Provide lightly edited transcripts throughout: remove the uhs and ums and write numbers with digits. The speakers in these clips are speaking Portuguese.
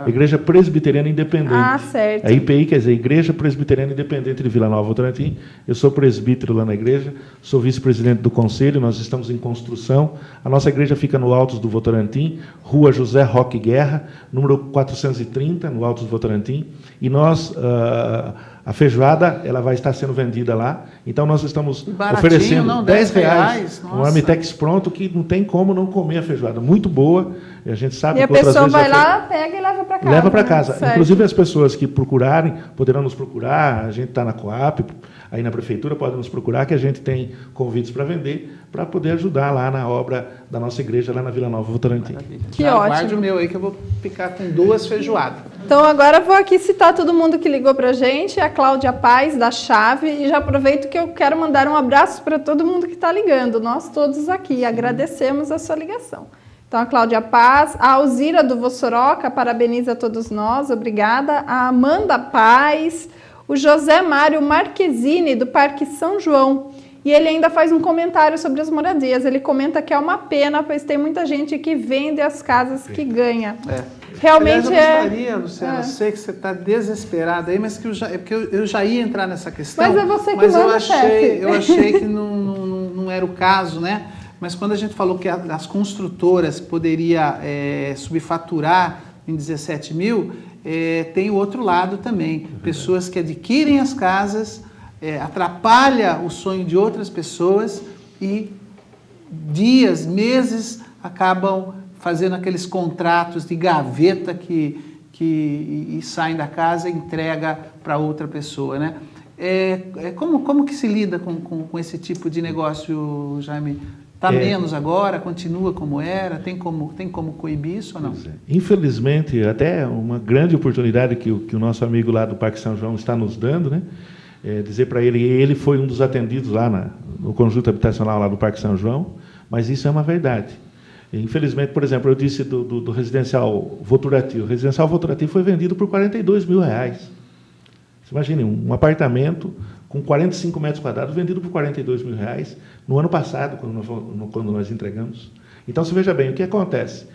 Igreja Presbiteriana Independente. Ah, certo. A IPI quer dizer Igreja Presbiteriana Independente de Vila Nova Votorantim. Eu sou presbítero lá na igreja, sou vice-presidente do conselho, nós estamos em construção. A nossa igreja fica no Altos do Votorantim, Rua José Roque Guerra, número 430, no Altos do Votorantim. E nós, a feijoada, ela vai estar sendo vendida lá. Então, nós estamos oferecendo R$10, um Armitex pronto, que não tem como não comer a feijoada. Muito boa. E a gente sabe que a pessoa vai lá, pega e leva para casa. Leva para casa. Certo. Inclusive, as pessoas que procurarem, poderão nos procurar. A gente está na Coap, aí na prefeitura, podem nos procurar, que a gente tem convites para vender, para poder ajudar lá na obra da nossa igreja, lá na Vila Nova Votorantim. Que ótimo. Guarde o meu aí, que eu vou ficar com 2 feijoadas. Então, agora vou aqui citar todo mundo que ligou para a gente, a Cláudia Paz, da Chave, e já aproveito que eu quero mandar um abraço para todo mundo que está ligando, nós todos aqui, agradecemos a sua ligação. Então, a Cláudia Paz, a Alzira do Vossoroca, parabeniza a todos nós, obrigada. A Amanda Paz, o José Mário Marquezine, do Parque São João. E ele ainda faz um comentário sobre as moradias. Ele comenta que é uma pena, pois tem muita gente que vende as casas que ganha. Realmente. Aliás, eu gostaria, Luciana, eu sei que você está desesperada aí, mas que porque eu já ia entrar nessa questão. Mas é você que manda, chefe. Eu achei que não era o caso, né? Mas quando a gente falou que as construtoras poderiam subfaturar em 17 mil, tem o outro lado também. Pessoas que adquirem as casas, atrapalha o sonho de outras pessoas e dias, meses, acabam fazendo aqueles contratos de gaveta que saem da casa e entrega para outra pessoa, né? Como que se lida com esse tipo de negócio, Jaime? Está menos agora? Continua como era? Tem como coibir isso ou não? Infelizmente, até uma grande oportunidade que o nosso amigo lá do Parque São João está nos dando, né? Dizer para ele foi um dos atendidos lá no conjunto habitacional lá do Parque São João, mas isso é uma verdade. Infelizmente, por exemplo, eu disse do residencial Votorantim. O residencial Votorantim foi vendido por R$42 mil. Você imagine, um apartamento com 45 metros quadrados, vendido por R$42 mil no ano passado, quando nós entregamos. Então, você veja bem, o que acontece?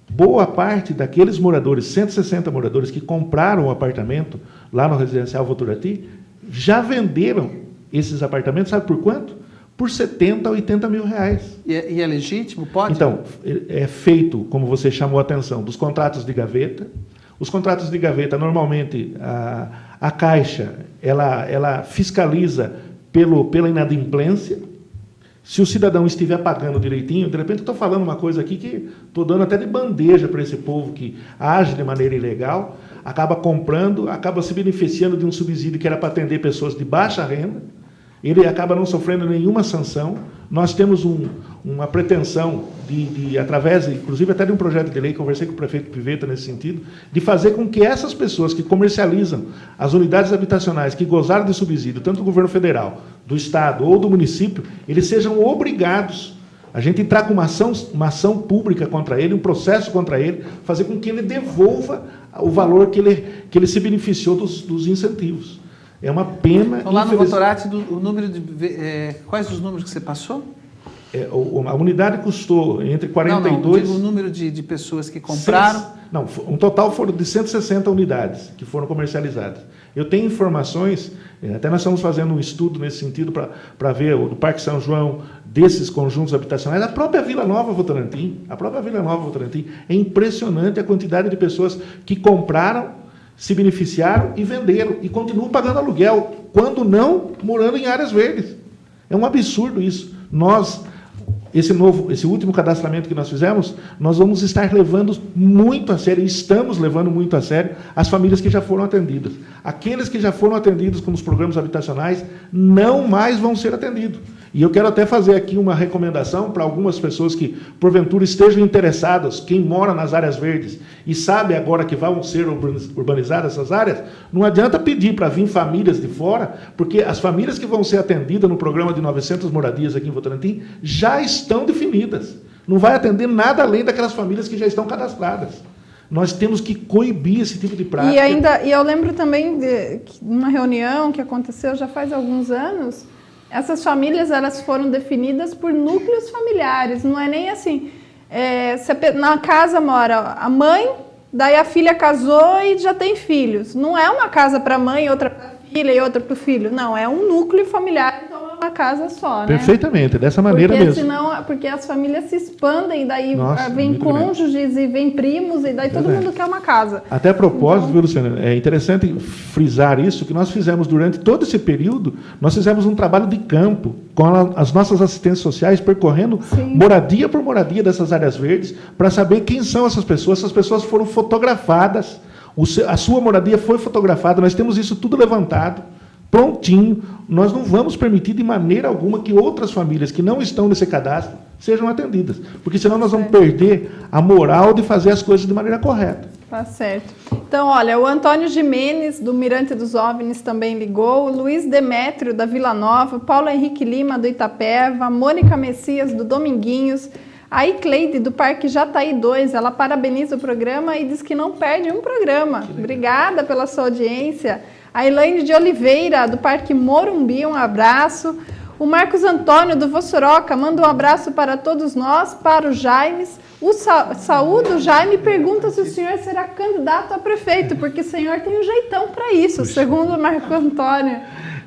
Boa parte daqueles moradores, 160 moradores que compraram o apartamento lá no residencial Votorantim, já venderam esses apartamentos, sabe por quanto? Por R$70 a R$80 mil. E é legítimo? Pode? Então, é feito, como você chamou a atenção, dos contratos de gaveta. Os contratos de gaveta, normalmente, a Caixa, ela fiscaliza pela inadimplência. Se o cidadão estiver pagando direitinho, de repente eu estou falando uma coisa aqui que estou dando até de bandeja para esse povo que age de maneira ilegal, acaba comprando, acaba se beneficiando de um subsídio que era para atender pessoas de baixa renda, ele acaba não sofrendo nenhuma sanção. Nós temos uma pretensão através, inclusive até de um projeto de lei, conversei com o prefeito Piveta nesse sentido, de fazer com que essas pessoas que comercializam as unidades habitacionais que gozaram de subsídio, tanto do governo federal, do estado ou do município, eles sejam obrigados a gente entrar com uma ação pública contra ele, um processo contra ele, fazer com que ele devolva o valor que ele se beneficiou dos incentivos. É uma pena. Então, lá no Votorantim, o número quais os números que você passou? A unidade custou entre 42... o número de pessoas que compraram... Um total foram de 160 unidades que foram comercializadas. Eu tenho informações, até nós estamos fazendo um estudo nesse sentido para ver o do Parque São João, desses conjuntos habitacionais, a própria Vila Nova Votorantim, é impressionante a quantidade de pessoas que compraram, se beneficiaram e venderam, e continuam pagando aluguel, quando não morando em áreas verdes. É um absurdo isso. Esse último cadastramento que nós fizemos, nós vamos estar levando muito a sério, estamos levando muito a sério, as famílias que já foram atendidas. Aqueles que já foram atendidos com os programas habitacionais não mais vão ser atendidos. E eu quero até fazer aqui uma recomendação para algumas pessoas que, porventura, estejam interessadas, quem mora nas áreas verdes e sabe agora que vão ser urbanizadas essas áreas, não adianta pedir para vir famílias de fora, porque as famílias que vão ser atendidas no programa de 900 moradias aqui em Votorantim já estão definidas. Não vai atender nada além daquelas famílias que já estão cadastradas. Nós temos que coibir esse tipo de prática. E eu lembro também de uma reunião que aconteceu já faz alguns anos. Essas famílias, elas foram definidas por núcleos familiares, não é nem assim, na casa mora a mãe daí a filha casou e já tem filhos. Não é uma casa para a mãe, outra para a filha e outra para o filho. Não, é um núcleo familiar, então é uma casa só, né? Perfeitamente, dessa maneira porque mesmo. Senão, porque as famílias se expandem, daí Nossa, vem cônjuges e vem primos, e daí todo mundo quer uma casa. Até a propósito, viu, Luciana, é interessante frisar isso, que nós fizemos durante todo esse período, nós fizemos um trabalho de campo, com as nossas assistentes sociais, percorrendo moradia por moradia dessas áreas verdes, para saber quem são essas pessoas. Essas pessoas foram fotografadas, a sua moradia foi fotografada, nós temos isso tudo levantado, prontinho. Nós não vamos permitir de maneira alguma que outras famílias que não estão nesse cadastro sejam atendidas, porque senão nós vamos perder a moral de fazer as coisas de maneira correta. Tá certo. Então, olha, o Antônio Jimenez, do Mirante dos OVNIs, também ligou, o Luiz Demétrio, da Vila Nova, Paulo Henrique Lima, do Itapeva, Mônica Messias, do Dominguinhos, a Icleide, do Parque Jataí 2, ela parabeniza o programa e diz que não perde um programa. Obrigada pela sua audiência. A Elaine de Oliveira, do Parque Morumbi, um abraço. O Marcos Antônio, do Vossoroca, manda um abraço para todos nós, para o Jaimes. O Saúde, o Jaime, pergunta se o senhor será candidato a prefeito, porque o senhor tem um jeitão para isso, segundo o Marcos Antônio.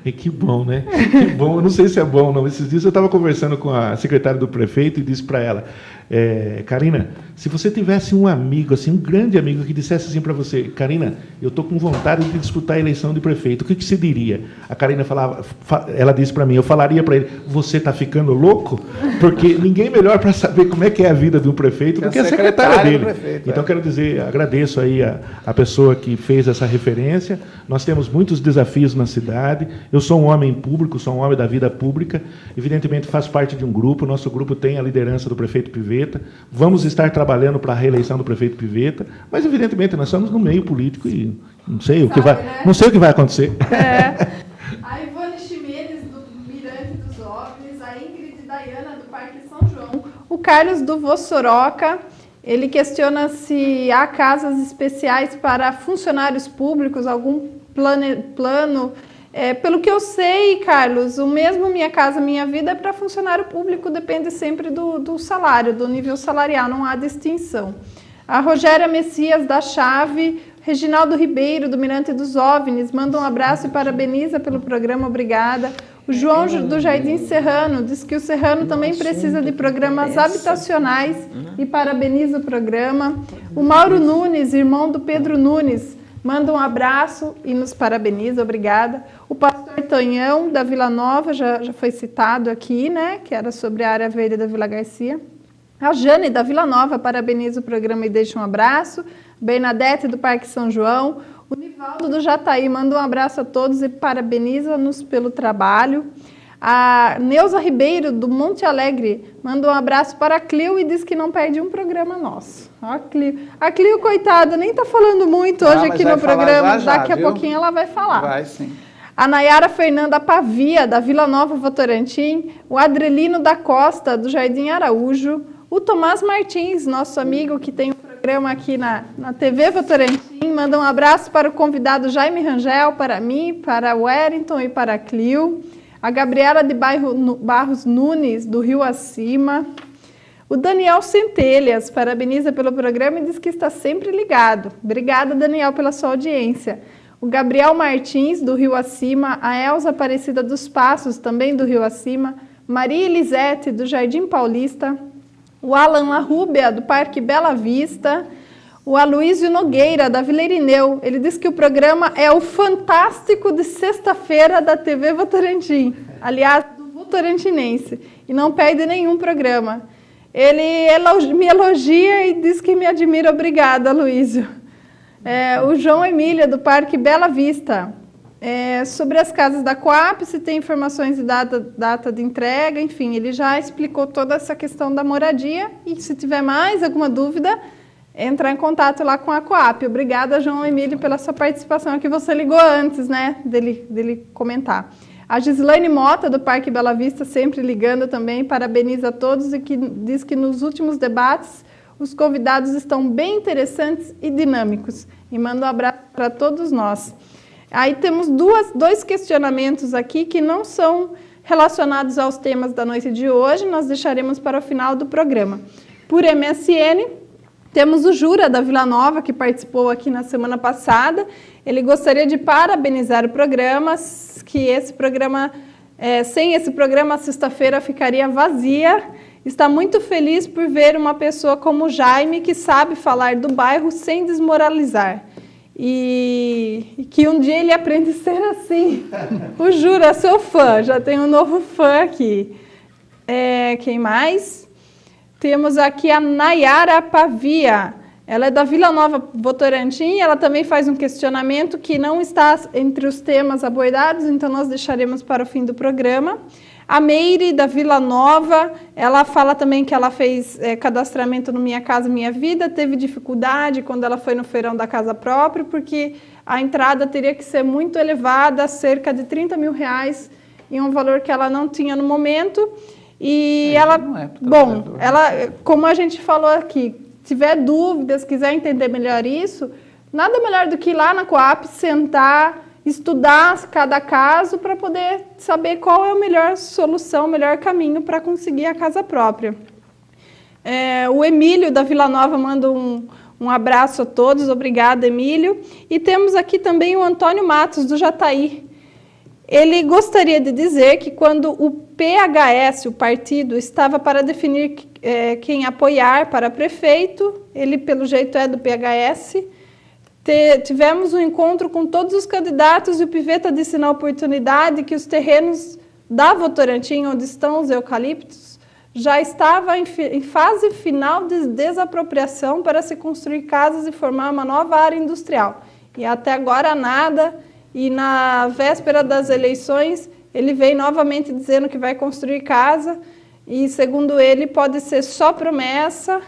E que bom, né? Que bom. Eu não sei se é bom ou não. Esses dias eu estava conversando com a secretária do prefeito e disse para ela, Karina, se você tivesse um amigo, assim, um grande amigo que dissesse assim para você, Karina, eu estou com vontade de disputar a eleição de prefeito, o que você diria? A Karina ela disse para mim, eu falaria para ele, você está ficando louco? Porque ninguém melhor para saber como é que é a vida de um prefeito do que a secretária dele. Prefeito, então, quero dizer, agradeço aí a pessoa que fez essa referência. Nós temos muitos desafios na cidade. Eu sou um homem público, sou um homem da vida pública. Evidentemente, faço parte de um grupo. Nosso grupo tem a liderança do prefeito Pivetta. Vamos estar trabalhando para a reeleição do prefeito Pivetta. Mas, evidentemente, nós estamos no meio político e não sei o que vai acontecer. A Ivone Ximenes, do Mirante dos OVNIs, a Ingrid Dayana, do Parque São João, o Carlos do Vossoroca, ele questiona se há casas especiais para funcionários públicos, algum plano. Pelo que eu sei, Carlos, o mesmo Minha Casa Minha Vida é para funcionário público, depende sempre do salário, do nível salarial, não há distinção. A Rogéria Messias, da Chave, Reginaldo Ribeiro, do Mirante dos OVNIs, manda um abraço e parabeniza pelo programa, obrigada. O João do Jardim Serrano diz que o Serrano também precisa de programas habitacionais e parabeniza o programa. O Mauro Nunes, irmão do Pedro Nunes, manda um abraço e nos parabeniza, obrigada. O pastor Tonhão, da Vila Nova, já foi citado aqui, né, que era sobre a área verde da Vila Garcia. A Jane, da Vila Nova, parabeniza o programa e deixa um abraço. Bernadette, do Parque São João. O Nivaldo, do Jataí, manda um abraço a todos e parabeniza-nos pelo trabalho. A Neuza Ribeiro, do Monte Alegre, manda um abraço para a Clio e diz que não perde um programa nosso. A Clio, coitada, nem está falando muito hoje aqui no programa. Daqui a pouquinho ela vai falar. Vai, sim. A Nayara Fernanda Pavia, da Vila Nova Votorantim. O Adrelino da Costa, do Jardim Araújo. O Tomás Martins, nosso amigo que tem um programa aqui na TV Votorantim, manda um abraço para o convidado Jaime Rangel, para mim, para o Wellington e para a Clio. A Gabriela de Barros Nunes, do Rio Acima. O Daniel Centelhas parabeniza pelo programa e diz que está sempre ligado. Obrigada, Daniel, pela sua audiência. O Gabriel Martins, do Rio Acima. A Elza Aparecida dos Passos, também do Rio Acima. Maria Elisete, do Jardim Paulista. O Alan Larrúbia, do Parque Bela Vista. O Aloysio Nogueira, da Vila Irineu. Ele diz que o programa é o Fantástico de sexta-feira da TV Votorantim. Aliás, do Votorantinense. E não perde nenhum programa. Ele me elogia e diz que me admira. Obrigada, Aloysio. O João Emília, do Parque Bela Vista. Sobre as casas da Coap, se tem informações de data de entrega, enfim, ele já explicou toda essa questão da moradia. E se tiver mais alguma dúvida, entrar em contato lá com a Coap. Obrigada, João Emílio, pela sua participação aqui. Você ligou antes, né, dele comentar. A Gislaine Mota, do Parque Bela Vista, sempre ligando também, parabeniza a todos e diz que nos últimos debates os convidados estão bem interessantes e dinâmicos. E manda um abraço para todos nós. Aí temos dois questionamentos aqui que não são relacionados aos temas da noite de hoje, nós deixaremos para o final do programa. Por MSN, Temos o Jura, da Vila Nova, que participou aqui na semana passada. Ele gostaria de parabenizar o programa, que esse programa, sem esse programa, a sexta-feira ficaria vazia. Está muito feliz por ver uma pessoa como o Jaime, que sabe falar do bairro sem desmoralizar. E que um dia ele aprende a ser assim. O Jura, seu fã, já tem um novo fã aqui. Quem mais? Temos aqui a Nayara Pavia. Ela é da Vila Nova Votorantim, ela também faz um questionamento que não está entre os temas abordados, então nós deixaremos para o fim do programa. A Meire, da Vila Nova, ela fala também que ela fez cadastramento no Minha Casa Minha Vida, teve dificuldade quando ela foi no feirão da casa própria, porque a entrada teria que ser muito elevada, cerca de R$30 mil, em um valor que ela não tinha no momento. E ela, como a gente falou aqui, tiver dúvidas, quiser entender melhor isso, nada melhor do que ir lá na Coap, sentar, estudar cada caso para poder saber qual é a melhor solução, o melhor caminho para conseguir a casa própria. O Emílio, da Vila Nova, manda um abraço a todos, obrigada, Emílio. E temos aqui também o Antônio Matos, do Jataí. Ele gostaria de dizer que quando o PHS, o partido, estava para definir quem apoiar para prefeito, ele, pelo jeito, é do PHS, tivemos um encontro com todos os candidatos e o Piveta disse na oportunidade que os terrenos da Votorantim, onde estão os eucaliptos, já estava em fase final de desapropriação para se construir casas e formar uma nova área industrial. E até agora nada. E na véspera das eleições, ele veio novamente dizendo que vai construir casa, e segundo ele, pode ser só promessa,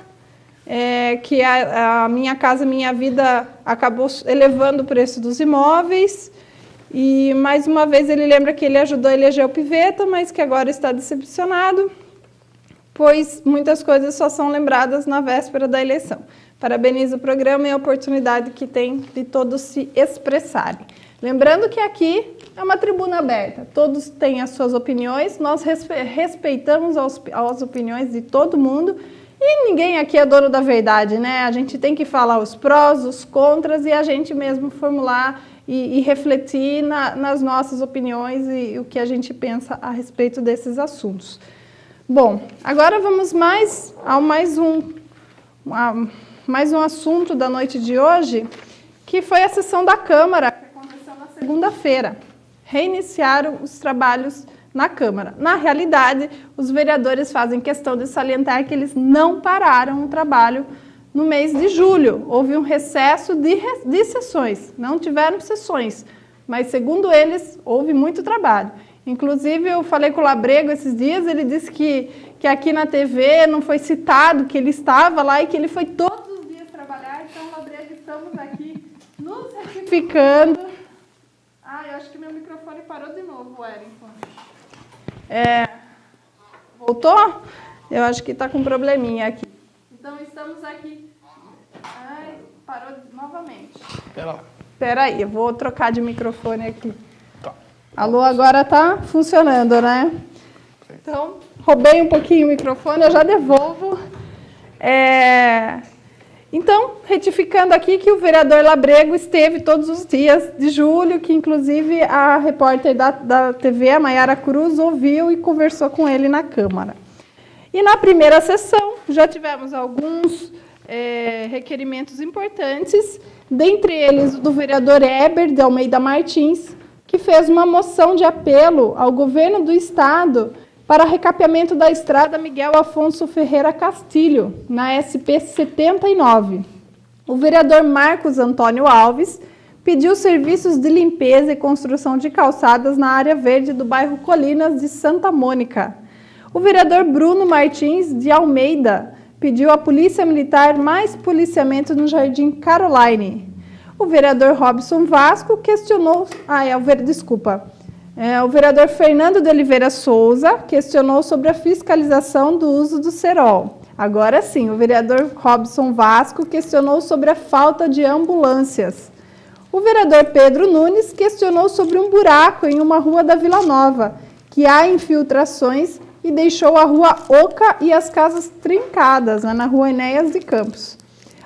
que a Minha Casa Minha Vida acabou elevando o preço dos imóveis, e mais uma vez ele lembra que ele ajudou a eleger o Piveta, mas que agora está decepcionado, pois muitas coisas só são lembradas na véspera da eleição. Parabenizo o programa e a oportunidade que tem de todos se expressarem. Lembrando que aqui é uma tribuna aberta, todos têm as suas opiniões, nós respeitamos as opiniões de todo mundo e ninguém aqui é dono da verdade, né? A gente tem que falar os prós, os contras e a gente mesmo formular e refletir nas nossas opiniões e o que a gente pensa a respeito desses assuntos. Bom, agora vamos mais um assunto da noite de hoje, que foi a sessão da Câmara, segunda-feira, reiniciaram os trabalhos na Câmara. Na realidade, os vereadores fazem questão de salientar que eles não pararam o trabalho no mês de julho. Houve um recesso de sessões, não tiveram sessões, mas, segundo eles, houve muito trabalho. Inclusive, eu falei com o Labrego esses dias, ele disse que aqui na TV não foi citado que ele estava lá e que ele foi todos os dias trabalhar. Então, Labrego, estamos aqui nos retificando. Eu acho que meu microfone parou de novo, Wellington. Voltou? Eu acho que está com um probleminha aqui. Então, estamos aqui. Parou novamente. Espera aí, eu vou trocar de microfone aqui. Tá. Alô, agora está funcionando, né? Então, roubei um pouquinho o microfone, eu já devolvo. Então, retificando aqui que o vereador Labrego esteve todos os dias de julho, que inclusive a repórter da TV, a Mayara Cruz, ouviu e conversou com ele na Câmara. E na primeira sessão já tivemos alguns requerimentos importantes, dentre eles o do vereador Heber de Almeida Martins, que fez uma moção de apelo ao governo do Estado para recapeamento da estrada Miguel Afonso Ferreira Castilho, na SP 79. O vereador Marcos Antônio Alves pediu serviços de limpeza e construção de calçadas na área verde do bairro Colinas de Santa Mônica. O vereador Bruno Martins de Almeida pediu à Polícia Militar mais policiamento no Jardim Caroline. O vereador Robson Vasco questionou... O vereador Fernando de Oliveira Souza questionou sobre a fiscalização do uso do cerol. Agora sim, o vereador Robson Vasco questionou sobre a falta de ambulâncias. O vereador Pedro Nunes questionou sobre um buraco em uma rua da Vila Nova, que há infiltrações e deixou a rua oca e as casas trincadas, na rua Enéas de Campos.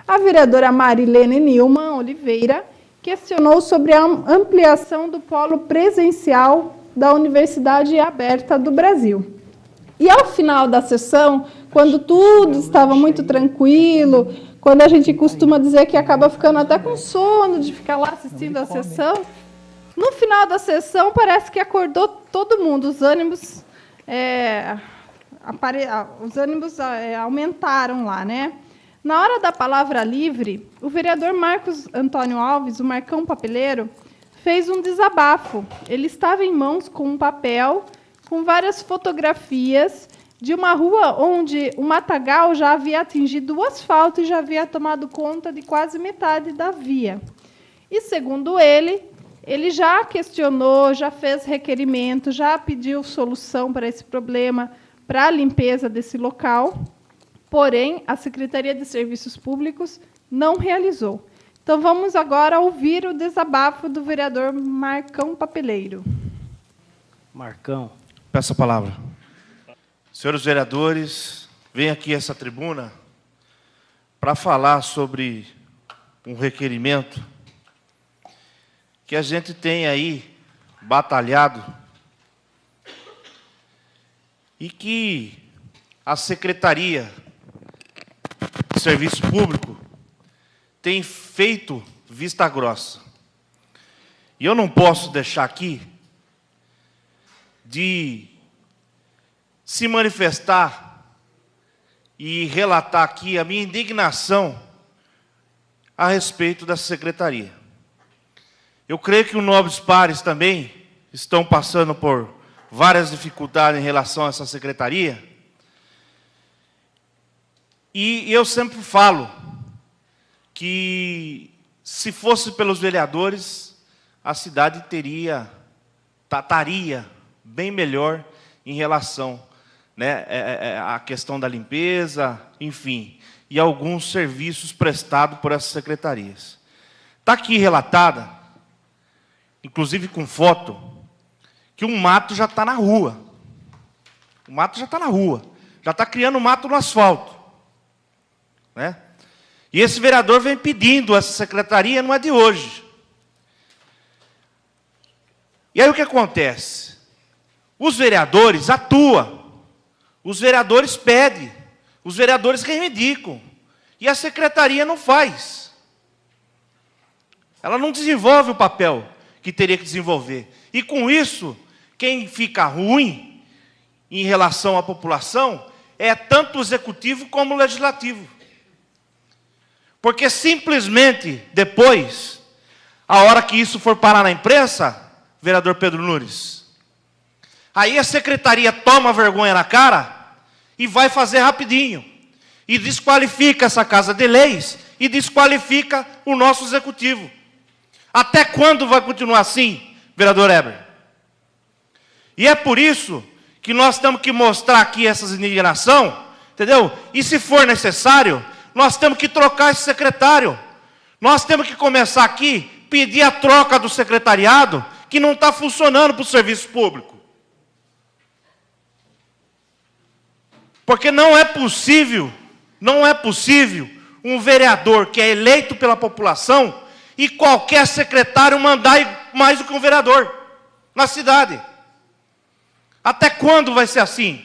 A vereadora Marilene Nilman Oliveira questionou sobre a ampliação do polo presencial da Universidade Aberta do Brasil. E ao final da sessão, quando tudo estava muito tranquilo, quando a gente costuma dizer que acaba ficando até com sono de ficar lá assistindo a sessão, no final da sessão parece que acordou todo mundo, os ânimos aumentaram lá, né? Na hora da palavra livre, o vereador Marcos Antônio Alves, o Marcão Papeleiro, fez um desabafo. Ele estava em mãos com um papel, com várias fotografias de uma rua onde o matagal já havia atingido o asfalto e já havia tomado conta de quase metade da via. E, segundo ele já questionou, já fez requerimento, já pediu solução para esse problema, para a limpeza desse local, porém, a Secretaria de Serviços Públicos não realizou. Então, vamos agora ouvir o desabafo do vereador Marcão Papeleiro. Marcão. Peço a palavra. Senhores vereadores, venho aqui a essa tribuna para falar sobre um requerimento que a gente tem aí batalhado e que a Secretaria de Serviço Público tem feito vista grossa. E eu não posso deixar aqui de se manifestar e relatar aqui a minha indignação a respeito dessa secretaria. Eu creio que os nobres pares também estão passando por várias dificuldades em relação a essa secretaria. E eu sempre falo que, se fosse pelos vereadores, a cidade estaria bem melhor em relação, né, à questão da limpeza, enfim, e alguns serviços prestados por essas secretarias. Está aqui relatada, inclusive com foto, que um mato já está na rua. O mato já está na rua. Já está criando mato no asfalto. Né? E esse vereador vem pedindo essa secretaria, não é de hoje. E aí o que acontece? Os vereadores atuam. Os vereadores pedem. Os vereadores reivindicam. E a secretaria não faz. Ela não desenvolve o papel que teria que desenvolver. E com isso, quem fica ruim em relação à população é tanto o executivo como o legislativo. Porque simplesmente depois, a hora que isso for parar na imprensa, vereador Pedro Nunes, aí a secretaria toma vergonha na cara e vai fazer rapidinho. E desqualifica essa Casa de Leis e desqualifica o nosso executivo. Até quando vai continuar assim, vereador Eber? E é por isso que nós temos que mostrar aqui essa indignação, entendeu? E se for necessário, nós temos que trocar esse secretário. Nós temos que começar aqui, pedir a troca do secretariado, que não está funcionando para o serviço público. Porque não é possível um vereador que é eleito pela população e qualquer secretário mandar mais do que um vereador na cidade. Até quando vai ser assim?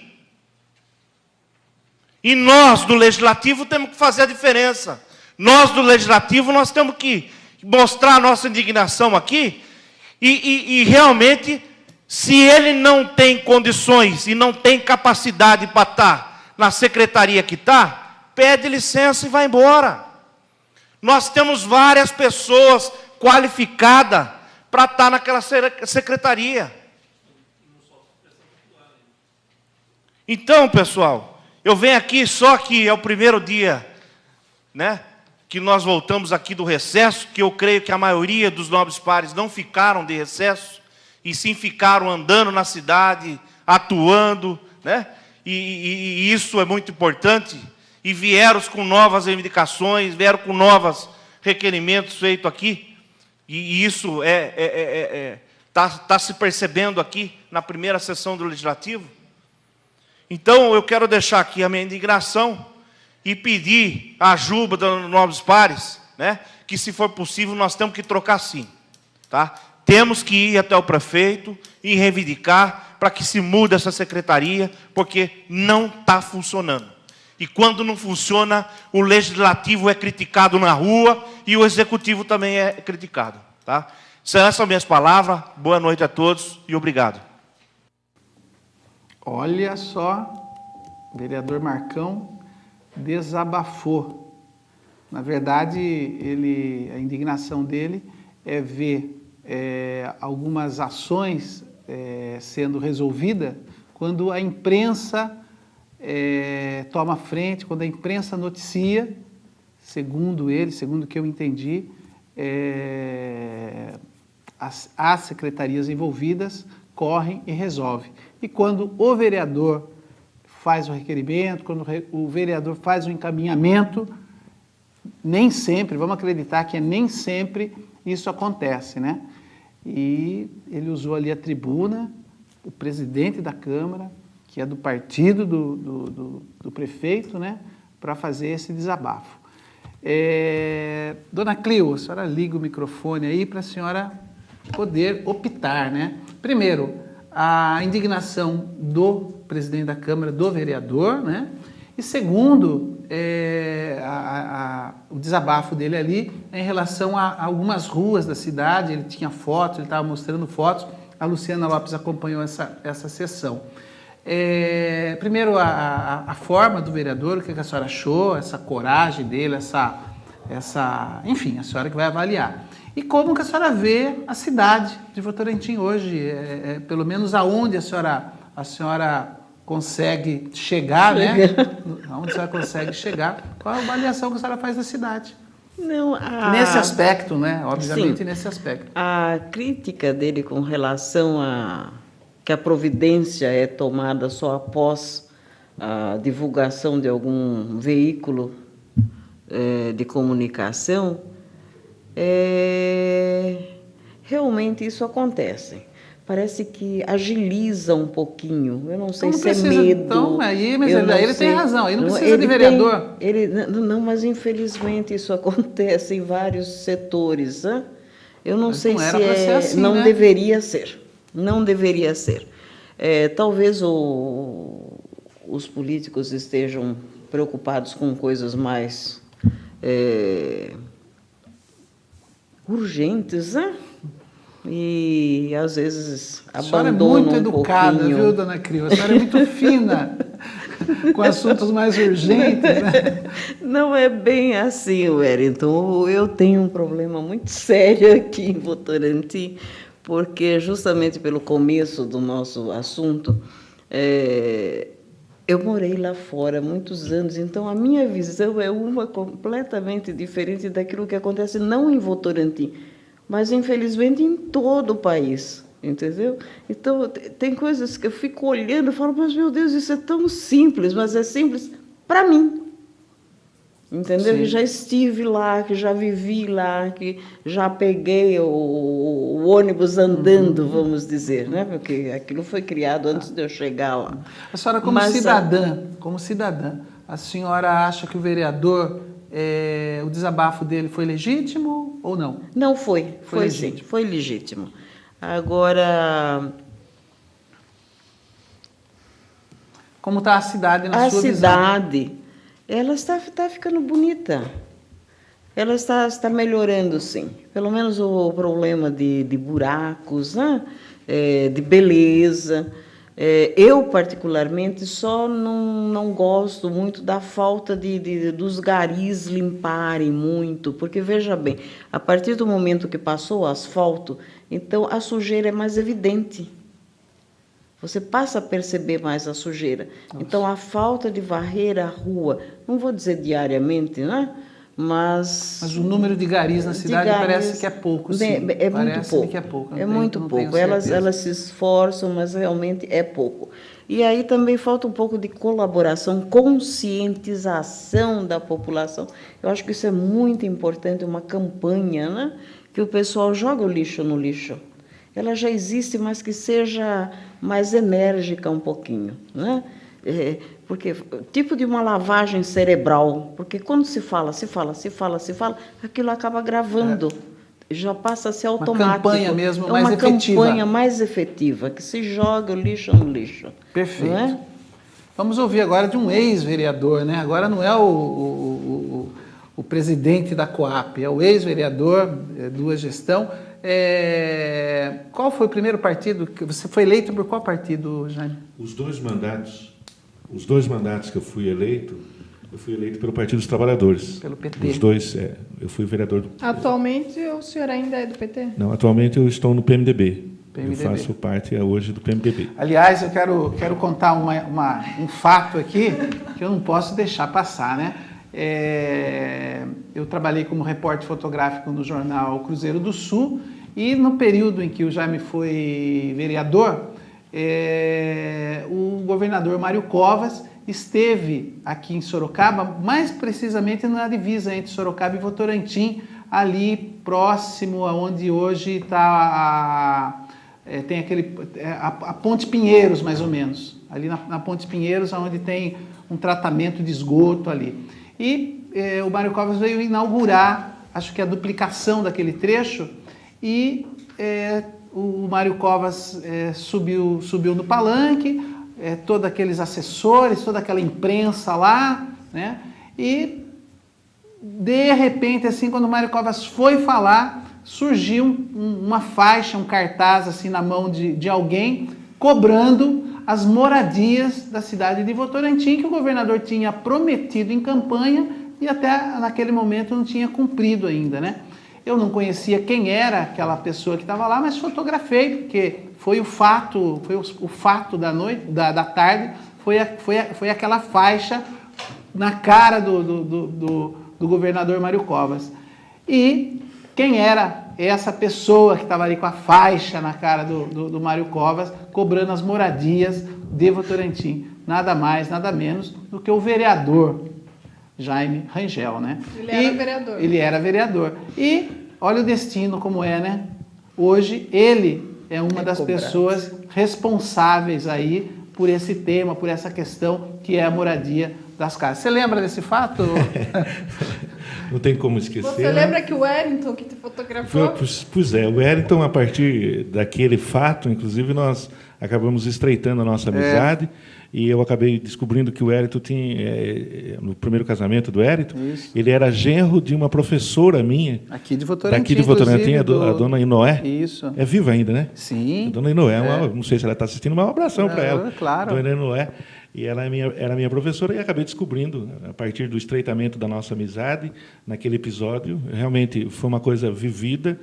E nós, do Legislativo, temos que fazer a diferença. Nós, do Legislativo, nós temos que mostrar a nossa indignação aqui e realmente, se ele não tem condições e não tem capacidade para estar na secretaria que está, pede licença e vai embora. Nós temos várias pessoas qualificadas para estar naquela secretaria. Então, pessoal, eu venho aqui só que é o primeiro dia, né, que nós voltamos aqui do recesso, que eu creio que a maioria dos nobres pares não ficaram de recesso, e sim ficaram andando na cidade, atuando, né, e isso é muito importante, e vieram com novas reivindicações, vieram com novos requerimentos feitos aqui, e isso está se percebendo aqui na primeira sessão do Legislativo. Então, eu quero deixar aqui a minha indignação, e pedir a ajuda dos nobres pares, né? Que se for possível nós temos que trocar sim, tá? Temos que ir até o prefeito e reivindicar para que se mude essa secretaria, porque não está funcionando. E quando não funciona, o legislativo é criticado na rua e o executivo também é criticado, tá? Essas são minhas palavras. Boa noite a todos e obrigado. Olha só, o vereador Marcão desabafou. Na verdade, a indignação dele é ver algumas ações sendo resolvidas quando a imprensa toma frente, quando a imprensa noticia, segundo ele, segundo o que eu entendi, as secretarias envolvidas correm e resolvem. E quando o vereador faz o requerimento, quando o vereador faz o encaminhamento, nem sempre, vamos acreditar que nem sempre isso acontece, né? E ele usou ali a tribuna, o presidente da Câmara, que é do partido do prefeito, né? Para fazer esse desabafo. Dona Clio, a senhora liga o microfone aí para a senhora poder optar, né? Primeiro, a indignação do presidente da Câmara, do vereador, né? E segundo, o desabafo dele ali em relação a algumas ruas da cidade. Ele tinha fotos, ele estava mostrando fotos. A Luciana Lopes acompanhou essa sessão. Primeiro, a forma do vereador, o que a senhora achou, essa coragem dele, enfim, a senhora que vai avaliar. E como que a senhora vê a cidade de Votorantim hoje, pelo menos aonde a senhora consegue chegar, né? Aonde a senhora consegue chegar, qual a avaliação que a senhora faz da cidade? Não, nesse aspecto, né? Obviamente, sim, nesse aspecto. A crítica dele com relação a que a providência é tomada só após a divulgação de algum veículo de comunicação, realmente isso acontece. Parece que agiliza um pouquinho. Eu não sei se é medo. Então, mas ele tem razão. Aí não precisa de vereador. Não, mas infelizmente isso acontece em vários setores. Né? Eu não sei se é. Assim, não, né? Deveria ser. Não deveria ser. Talvez os políticos estejam preocupados com coisas mais urgentes, né? E às vezes abandonam. A senhora é muito educada, viu, dona Crio? A senhora é muito fina com assuntos mais urgentes, né? Não é bem assim, Wellington. Eu tenho um problema muito sério aqui em Votorantim, porque justamente pelo começo do nosso assunto, eu morei lá fora há muitos anos, então a minha visão é uma completamente diferente daquilo que acontece não em Votorantim, mas, infelizmente, em todo o país, entendeu? Então, tem coisas que eu fico olhando e falo, mas, meu Deus, isso é tão simples, mas é simples para mim, entendeu? Que já estive lá, que já vivi lá, que já peguei o ônibus andando, vamos dizer, né? Porque aquilo foi criado antes de eu chegar lá. A senhora, como cidadã, a senhora acha que o vereador... o desabafo dele foi legítimo ou não? Não foi. Foi legítimo. Sim, foi legítimo. Agora... Como está a cidade na sua visão? A cidade, ela está ficando bonita. Ela está melhorando, sim. Pelo menos o problema de buracos, né? De beleza... Eu, particularmente, só não gosto muito da falta dos garis limparem muito, porque, veja bem, a partir do momento que passou o asfalto, então a sujeira é mais evidente. Você passa a perceber mais a sujeira. Nossa. Então, a falta de varrer a rua, não vou dizer diariamente, né? Mas o número de garis na cidade parece que é pouco, sim. É muito pouco. Que é pouco. É muito pouco. Elas se esforçam, mas realmente é pouco. E aí também falta um pouco de colaboração, conscientização da população. Eu acho que isso é muito importante, uma campanha, né? Que o pessoal joga o lixo no lixo. Ela já existe, mas que seja mais enérgica um pouquinho, né? Porque tipo de uma lavagem cerebral, porque quando se fala, aquilo acaba gravando. Já passa a ser automático. Uma campanha mesmo é mais uma efetiva. campanha mais efetiva, que se joga o lixo no lixo. Perfeito. Não é? Vamos ouvir agora de um ex-vereador, né? Agora não é o presidente da Coap, é o ex-vereador do gestão. Qual foi o primeiro partido? Você foi eleito por qual partido, Jaime? Os dois mandatos que eu fui eleito pelo Partido dos Trabalhadores. Pelo PT. Os dois, eu fui vereador do... Atualmente o senhor ainda é do PT? Não, atualmente eu estou no PMDB. Eu PMDB. faço parte hoje do PMDB. Aliás, eu quero contar um fato aqui que eu não posso deixar passar, né? Eu trabalhei como repórter fotográfico no jornal Cruzeiro do Sul e no período em que o Jaime foi vereador, o governador Mário Covas esteve aqui em Sorocaba, mais precisamente na divisa entre Sorocaba e Votorantim, ali próximo aonde hoje está tem a Ponte Pinheiros, mais ou menos, ali na Ponte Pinheiros, onde tem um tratamento de esgoto ali. E o Mário Covas veio inaugurar, acho que a duplicação daquele trecho, e o Mário Covas subiu no palanque, todos aqueles assessores, toda aquela imprensa lá, né? E, de repente, assim, quando o Mário Covas foi falar, surgiu uma faixa, um cartaz assim na mão de alguém, cobrando as moradias da cidade de Votorantim, que o governador tinha prometido em campanha e até naquele momento não tinha cumprido ainda, né? Eu não conhecia quem era aquela pessoa que estava lá, mas fotografei, porque foi o fato da noite, da tarde, foi aquela faixa na cara do governador Mário Covas. E quem era essa pessoa que estava ali com a faixa na cara do Mário Covas, cobrando as moradias de Votorantim? Nada mais, nada menos do que o vereador Jaime Rangel, né? Ele era vereador. E olha o destino como é, né? Hoje ele é uma das pessoas responsáveis aí por esse tema, por essa questão que é a moradia das casas. Você lembra desse fato? Não tem como esquecer. Você lembra que o Wellington que te fotografou? Pois é, o Wellington, a partir daquele fato, inclusive, nós acabamos estreitando a nossa amizade. E eu acabei descobrindo que o Wellington tinha, no primeiro casamento do Wellington, ele era genro de uma professora minha. Aqui de Votorantim. Daqui de Votorantim, a dona Inoé. Isso. É viva ainda, né? Sim. A dona Inoé, não sei se ela está assistindo, mas um abração para ela. Claro. Dona Inoé. E ela era minha professora e acabei descobrindo, a partir do estreitamento da nossa amizade, naquele episódio. Realmente foi uma coisa vivida.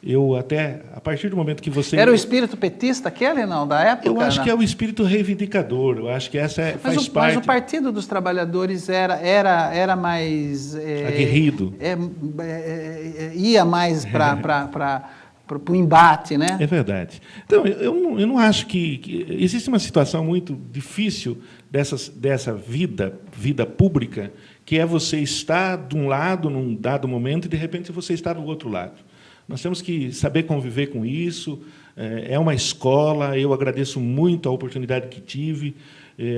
Eu até, a partir do momento que você... Era o espírito petista aquele, não, da época? Eu acho que é o espírito reivindicador, eu acho que essa faz parte... Mas o Partido dos Trabalhadores era mais... aguerrido. Ia mais para o embate, né? É verdade. Então, eu não acho que existe uma situação muito difícil dessa vida pública, que é você estar de um lado num dado momento e, de repente, você está do outro lado. Nós temos que saber conviver com isso. É uma escola. Eu agradeço muito a oportunidade que tive.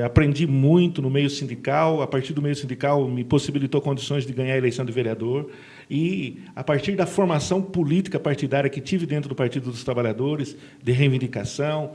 Aprendi muito no meio sindical. A partir do meio sindical, me possibilitou condições de ganhar a eleição de vereador. E, a partir da formação política partidária que tive dentro do Partido dos Trabalhadores, de reivindicação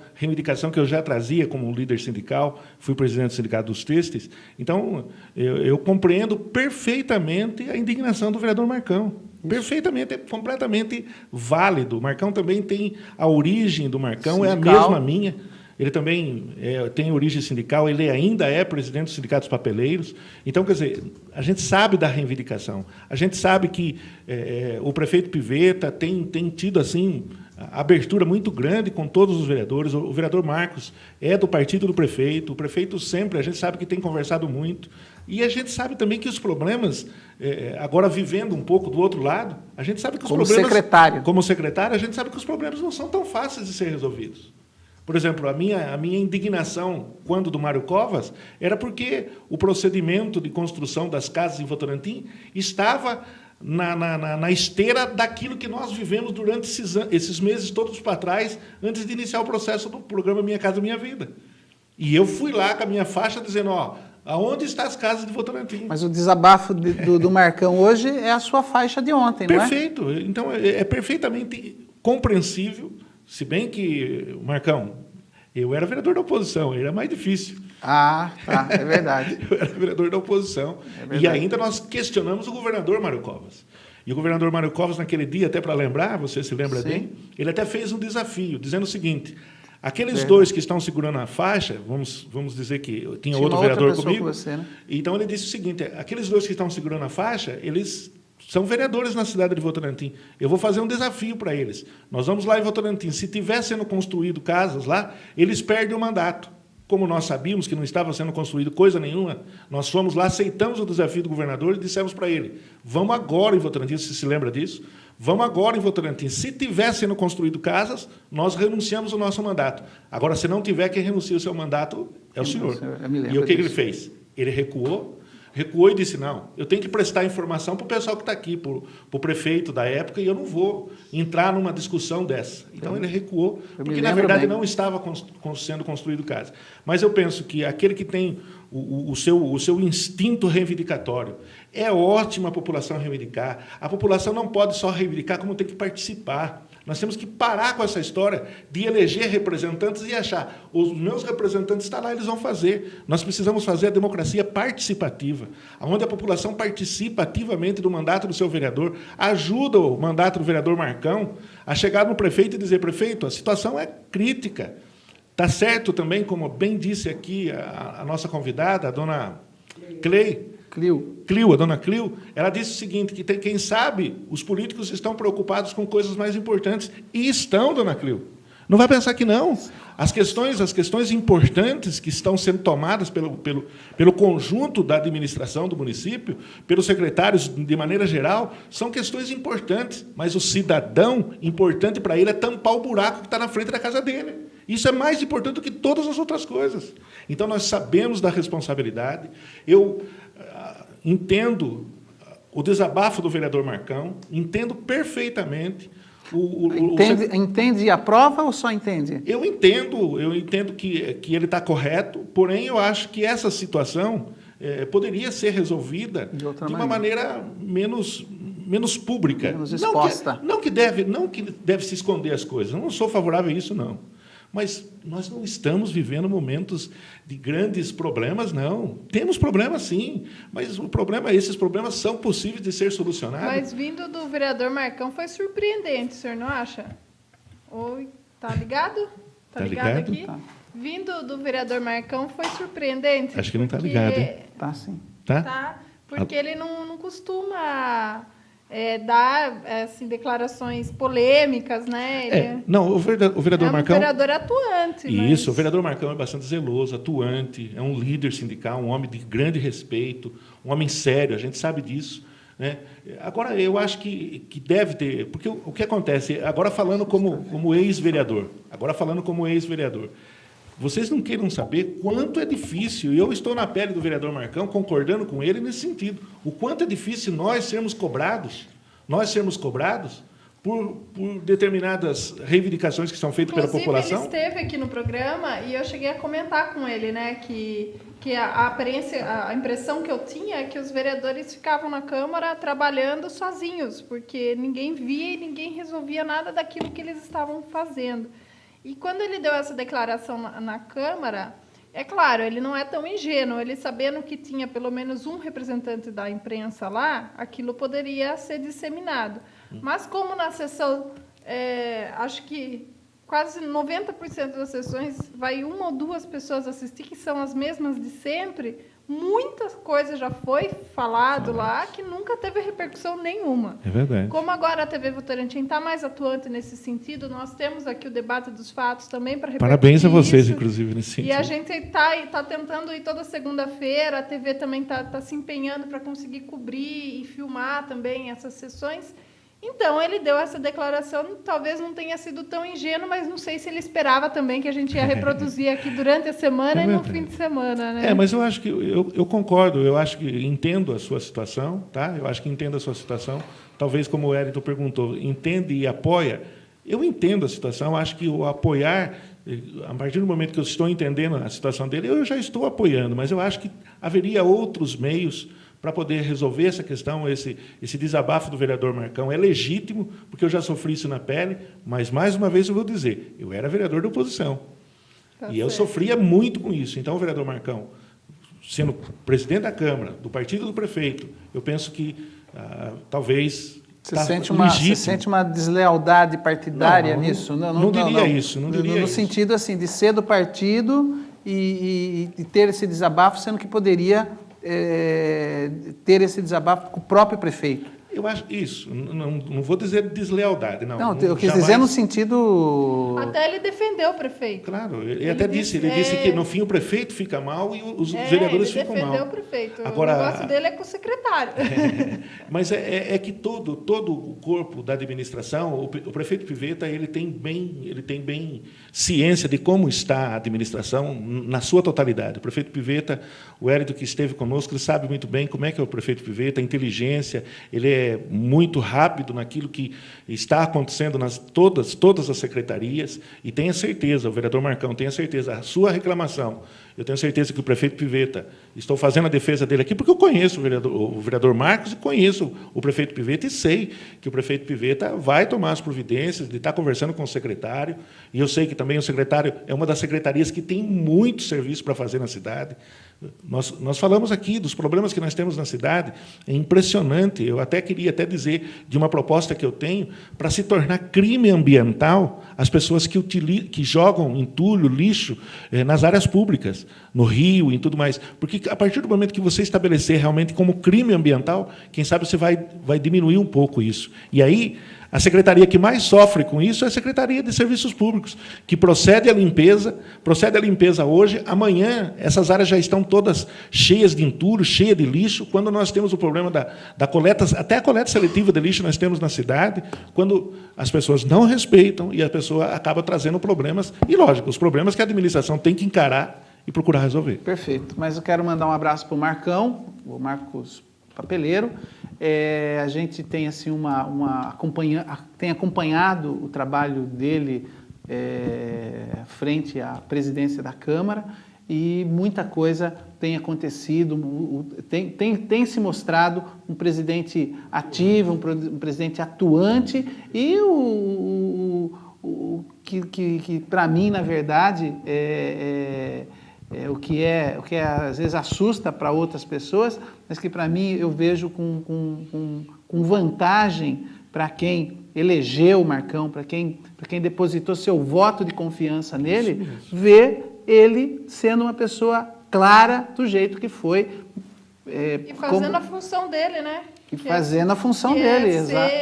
que eu já trazia como líder sindical, fui presidente do Sindicato dos Têxteis. Então, eu compreendo perfeitamente a indignação do vereador Marcão. Perfeitamente, é completamente válido. O Marcão também tem a origem do Marcão, sindical. É a mesma minha. Ele também tem origem sindical, ele ainda é presidente do Sindicato dos Papeleiros. Então, quer dizer, a gente sabe da reivindicação. A gente sabe que o prefeito Pivetta tem tido assim abertura muito grande com todos os vereadores. O vereador Marcos é do partido do prefeito. O prefeito sempre, a gente sabe que tem conversado muito. E a gente sabe também que os problemas, agora vivendo um pouco do outro lado, a gente sabe que os problemas... Como secretário, a gente sabe que os problemas não são tão fáceis de ser resolvidos. Por exemplo, a minha indignação, quando do Mário Covas, era porque o procedimento de construção das casas em Votorantim estava na esteira daquilo que nós vivemos durante esses meses todos para trás, antes de iniciar o processo do programa Minha Casa Minha Vida. E eu fui lá com a minha faixa dizendo, Aonde estão as casas de Votorantim? Mas o desabafo do Marcão hoje é a sua faixa de ontem, não é? Perfeito. Então, é perfeitamente compreensível, se bem que, Marcão, eu era vereador da oposição, era mais difícil. Ah, tá, é verdade. Eu era vereador da oposição. E ainda nós questionamos o governador Mário Covas. E o governador Mário Covas, naquele dia, até para lembrar, você se lembra bem, ele até fez um desafio, dizendo o seguinte: aqueles dois que estão segurando a faixa, vamos dizer que tinha outro vereador comigo. Você, né? Então ele disse o seguinte: aqueles dois que estão segurando a faixa, eles são vereadores na cidade de Votorantim. Eu vou fazer um desafio para eles. Nós vamos lá em Votorantim. Se estiver sendo construído casas lá, eles perdem o mandato. Como nós sabíamos que não estava sendo construído coisa nenhuma, nós fomos lá, aceitamos o desafio do governador e dissemos para ele: vamos agora em Votorantim, você se lembra disso? Vamos agora em Votorantim. Se tiver sendo construído casas, nós renunciamos ao nosso mandato. Agora, se não tiver, quem renuncia o seu mandato é o senhor. E o que ele fez? Ele recuou e disse: não, eu tenho que prestar informação para o pessoal que está aqui, para o prefeito da época, e eu não vou entrar numa discussão dessa. Então, ele recuou, porque, na verdade, não estava sendo construído casa. Mas eu penso que aquele que tem o seu instinto reivindicatório, é ótimo a população reivindicar. A população não pode só reivindicar, como tem que participar. Nós temos que parar com essa história de eleger representantes e achar: os meus representantes estão lá, eles vão fazer. Nós precisamos fazer a democracia participativa, onde a população participa ativamente do mandato do seu vereador, ajuda o mandato do vereador Marcão a chegar no prefeito e dizer: prefeito, a situação é crítica. Está certo também, como bem disse aqui a nossa convidada, a dona Clio, a dona Clio, ela disse o seguinte, que quem sabe os políticos estão preocupados com coisas mais importantes. E estão, dona Clio. Não vai pensar que não. As questões importantes que estão sendo tomadas pelo conjunto da administração do município, pelos secretários de maneira geral, são questões importantes. Mas o cidadão, importante para ele é tampar o buraco que está na frente da casa dele. Isso é mais importante do que todas as outras coisas. Então, nós sabemos da responsabilidade. Eu entendo o desabafo do vereador Marcão, entendo perfeitamente. Entende e aprova ou só entende? Eu entendo que ele está correto, porém, eu acho que essa situação poderia ser resolvida de uma maneira menos pública. Menos exposta. Não que deve se esconder as coisas. Eu não sou favorável a isso, não. Mas nós não estamos vivendo momentos de grandes problemas, não. Temos problemas, sim, mas esses problemas são possíveis de ser solucionados. Mas vindo do vereador Marcão foi surpreendente, o senhor não acha? Oi, tá ligado? Tá ligado aqui? Tá. Vindo do vereador Marcão foi surpreendente. Acho que não está ligado, hein? Tá, sim. Tá, porque ele não costuma... dar assim, declarações polêmicas, né? Não, o vereador Marcão... É um vereador atuante. Isso, o vereador Marcão é bastante zeloso, atuante, é um líder sindical, um homem de grande respeito, um homem sério, a gente sabe disso. Né? Agora, eu acho que deve ter... Porque o que acontece, agora falando como ex-vereador, vocês não queiram saber quanto é difícil, e eu estou na pele do vereador Marcão, concordando com ele nesse sentido, o quanto é difícil nós sermos cobrados por determinadas reivindicações que são feitas pela população. Ele esteve aqui no programa e eu cheguei a comentar com ele, né, que a impressão que eu tinha é que os vereadores ficavam na Câmara trabalhando sozinhos, porque ninguém via e ninguém resolvia nada daquilo que eles estavam fazendo. E quando ele deu essa declaração na Câmara, é claro, ele não é tão ingênuo, ele sabendo que tinha pelo menos um representante da imprensa lá, aquilo poderia ser disseminado. Mas como na sessão, acho que quase 90% das sessões vai uma ou duas pessoas assistir, que são as mesmas de sempre, muita coisa já foi falado lá que nunca teve repercussão nenhuma. É verdade. Como agora a TV Votorantim está mais atuante nesse sentido, nós temos aqui o debate dos fatos também para repercutir. Parabéns a vocês, isso. Inclusive, nesse sentido. E a gente está tentando ir toda segunda-feira, a TV também está se empenhando para conseguir cobrir e filmar também essas sessões. Então, ele deu essa declaração, talvez não tenha sido tão ingênuo, mas não sei se ele esperava também que a gente ia reproduzir aqui durante a semana e no fim de semana, né? Mas eu acho que, eu concordo, eu acho que entendo a sua situação, tá? Eu acho que entendo a sua situação. Talvez, como o Hélito perguntou, entende e apoia. Eu entendo a situação, acho que o apoiar, a partir do momento que eu estou entendendo a situação dele, eu já estou apoiando, mas eu acho que haveria outros meios para poder resolver essa questão, esse desabafo do vereador Marcão é legítimo, porque eu já sofri isso na pele, mas, mais uma vez, eu vou dizer, eu era vereador da oposição, e eu sofria muito com isso. Então, vereador Marcão, sendo presidente da Câmara, do partido do prefeito, eu penso que talvez... Você sente uma deslealdade partidária nisso? Não diria isso. No sentido assim, de ser do partido e ter esse desabafo, sendo que poderia ter esse desabafo com o próprio prefeito. Eu acho isso. Não vou dizer deslealdade, não. Não, eu quis dizer no sentido... Até ele defendeu o prefeito. Claro, ele até disse que no fim o prefeito fica mal e os vereadores ficam mal. Ele defendeu o prefeito. Agora, o negócio dele é com o secretário. Mas é que todo o corpo da administração, o prefeito Pivetta, ele tem bem ciência de como está a administração na sua totalidade. O prefeito Pivetta, o Hélio que esteve conosco, ele sabe muito bem como é que é o prefeito Pivetta, a inteligência, ele é muito rápido naquilo que está acontecendo nas todas as secretarias, e tenha certeza, o vereador Marcão, tenha certeza, a sua reclamação, eu tenho certeza que o prefeito Pivetta, estou fazendo a defesa dele aqui, porque eu conheço o vereador Marcos e conheço o prefeito Pivetta, e sei que o prefeito Pivetta vai tomar as providências de estar conversando com o secretário, e eu sei que também o secretário é uma das secretarias que tem muito serviço para fazer na cidade. Nós falamos aqui dos problemas que nós temos na cidade, é impressionante. Eu queria dizer de uma proposta que eu tenho para se tornar crime ambiental as pessoas que jogam entulho, lixo nas áreas públicas, no rio e tudo mais. Porque, a partir do momento que você estabelecer realmente como crime ambiental, quem sabe você vai diminuir um pouco isso. E aí, a secretaria que mais sofre com isso é a Secretaria de Serviços Públicos, que procede à limpeza hoje, amanhã essas áreas já estão todas cheias de entulho, cheias de lixo, quando nós temos o problema da coleta, até a coleta seletiva de lixo nós temos na cidade, quando as pessoas não respeitam e a pessoa acaba trazendo problemas, e lógico, os problemas que a administração tem que encarar e procurar resolver. Perfeito, mas eu quero mandar um abraço para o Marcão, o Marcos Papeleiro. A gente tem assim tem acompanhado o trabalho dele frente à presidência da Câmara, e muita coisa tem acontecido, tem se mostrado um presidente ativo, um presidente atuante, e que para mim, na verdade, o que às vezes assusta para outras pessoas, mas que para mim eu vejo com vantagem para quem elegeu o Marcão, para quem depositou seu voto de confiança nele, ver ele sendo uma pessoa clara do jeito que foi. E fazendo a função dele, né? Fazendo a função dele, exato.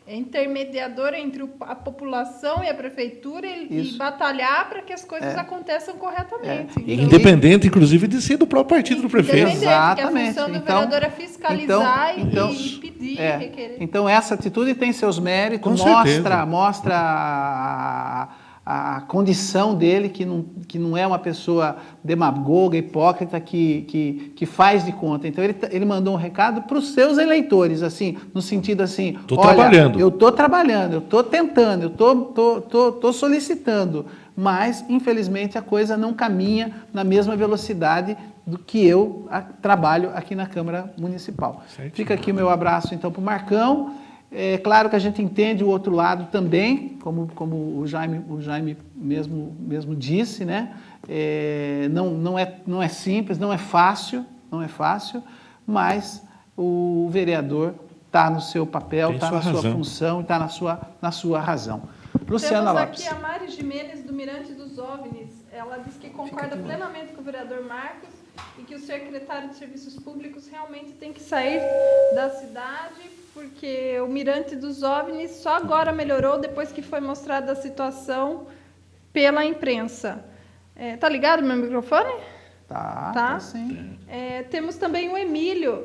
Intermediador entre a população e a prefeitura e batalhar para que as coisas aconteçam corretamente. Então, independente, inclusive, de ser do próprio partido do prefeito. Exatamente. A função do vereador é fiscalizar e pedir, requerer. Então, essa atitude tem seus méritos, mostra a condição dele, que não é uma pessoa demagoga, hipócrita, que faz de conta. Então, ele mandou um recado para os seus eleitores, assim, no sentido assim, eu estou trabalhando, eu estou tentando, eu estou solicitando, mas, infelizmente, a coisa não caminha na mesma velocidade do que eu trabalho aqui na Câmara Municipal. Certo. Fica aqui o meu abraço, então, para o Marcão. É claro que a gente entende o outro lado também, como o Jaime mesmo disse, né? Não é simples, não é fácil, mas o vereador está no seu papel, está na sua função, está na sua razão. Luciana Lopes. Temos aqui a Mari Jimenez, do Mirante dos OVNIs. Ela diz que concorda plenamente com o vereador Marcos e que o secretário de Serviços Públicos realmente tem que sair da cidade, porque o Mirante dos OVNIs só agora melhorou depois que foi mostrada a situação pela imprensa. Tá ligado meu microfone? Tá sim. Temos também o Emílio.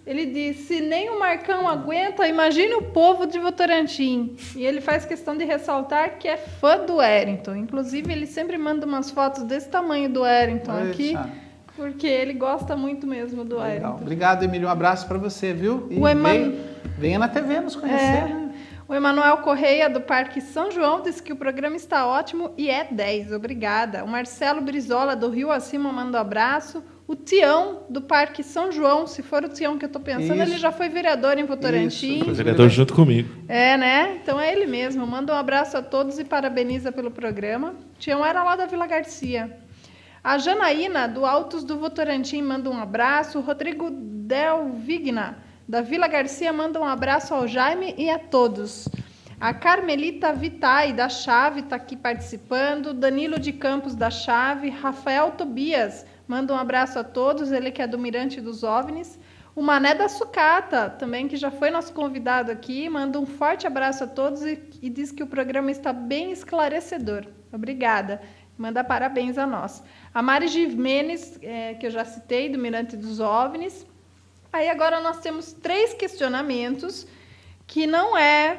Ele diz, se nem o Marcão aguenta, imagine o povo de Votorantim. E ele faz questão de ressaltar que é fã do Wellington. Inclusive, ele sempre manda umas fotos desse tamanho do Wellington aqui, porque ele gosta muito mesmo do Wellington. Obrigado, Emílio. Um abraço para você, viu? E venha na TV nos conhecer, né? O Emanuel Correia, do Parque São João, disse que o programa está ótimo e é 10. Obrigada. O Marcelo Brizola, do Rio Acima, manda um abraço. O Tião, do Parque São João, se for o Tião que eu estou pensando, Isso. ele já foi vereador em Votorantim. Isso. Vereador junto comigo. É, né? Então é ele mesmo. Manda um abraço a todos e parabeniza pelo programa. Tião era lá da Vila Garcia. A Janaína, do Altos do Votorantim, manda um abraço. O Rodrigo Delvigna, da Vila Garcia, manda um abraço ao Jaime e a todos. A Carmelita Vitai, da Chave, está aqui participando. Danilo de Campos, da Chave. Rafael Tobias, manda um abraço a todos, ele que é do Mirante dos OVNIs. O Mané da Sucata, também, que já foi nosso convidado aqui, manda um forte abraço a todos e diz que o programa está bem esclarecedor. Obrigada. Manda parabéns a nós. A Mari Gimenez, que eu já citei, do Mirante dos OVNIs. Aí agora nós temos 3 questionamentos que não é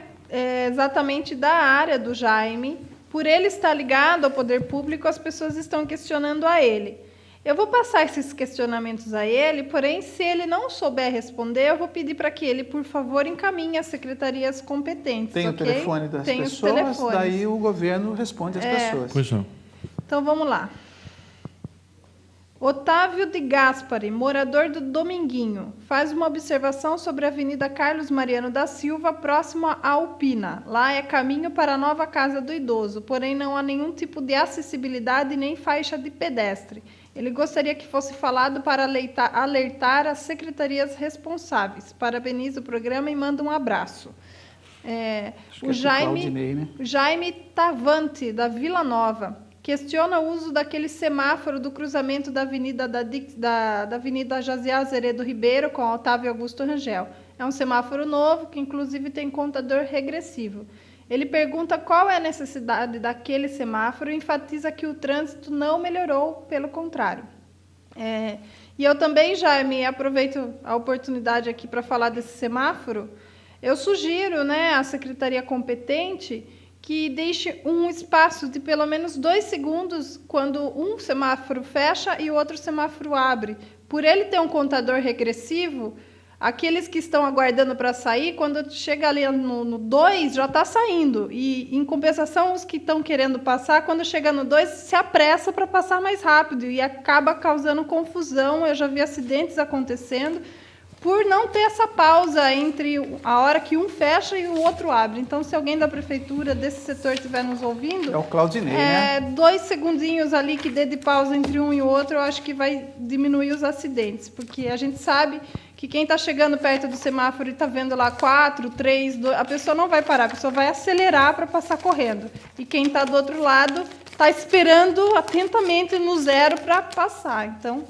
exatamente da área do Jaime. Por ele estar ligado ao poder público, as pessoas estão questionando a ele. Eu vou passar esses questionamentos a ele, porém, se ele não souber responder, eu vou pedir para que ele, por favor, encaminhe as secretarias competentes. Tem okay? o telefone das Tem os pessoas, telefones. daí o governo responde às pessoas. Pois não. Então, vamos lá. Otávio de Gaspari, morador do Dominguinho, faz uma observação sobre a Avenida Carlos Mariano da Silva, próximo a Alpina. Lá é caminho para a nova Casa do Idoso, porém não há nenhum tipo de acessibilidade nem faixa de pedestre. Ele gostaria que fosse falado para alertar as secretarias responsáveis. Parabeniza o programa e manda um abraço. O Claudinei, né? Jaime Tavante, da Vila Nova, questiona o uso daquele semáforo do cruzamento da Avenida da Avenida Jaziel Azeredo Ribeiro com Otávio Augusto Rangel. É um semáforo novo que, inclusive, tem contador regressivo. Ele pergunta qual é a necessidade daquele semáforo e enfatiza que o trânsito não melhorou, pelo contrário. E eu também, Jaime, aproveito a oportunidade aqui para falar desse semáforo. Eu sugiro, né, à secretaria competente que deixe um espaço de pelo menos 2 segundos quando um semáforo fecha e o outro semáforo abre. Por ele ter um contador regressivo, aqueles que estão aguardando para sair, quando chega ali no 2, já está saindo. E, em compensação, os que estão querendo passar, quando chega no 2, se apressa para passar mais rápido e acaba causando confusão. Eu já vi acidentes acontecendo por não ter essa pausa entre a hora que um fecha e o outro abre. Então, se alguém da prefeitura, desse setor, estiver nos ouvindo... É o Claudinei, né? 2 segundinhos ali que dê de pausa entre um e o outro, eu acho que vai diminuir os acidentes, porque a gente sabe que quem está chegando perto do semáforo e está vendo lá 4, 3, 2, a pessoa não vai parar, a pessoa vai acelerar para passar correndo. E quem está do outro lado está esperando atentamente no 0 para passar. Então,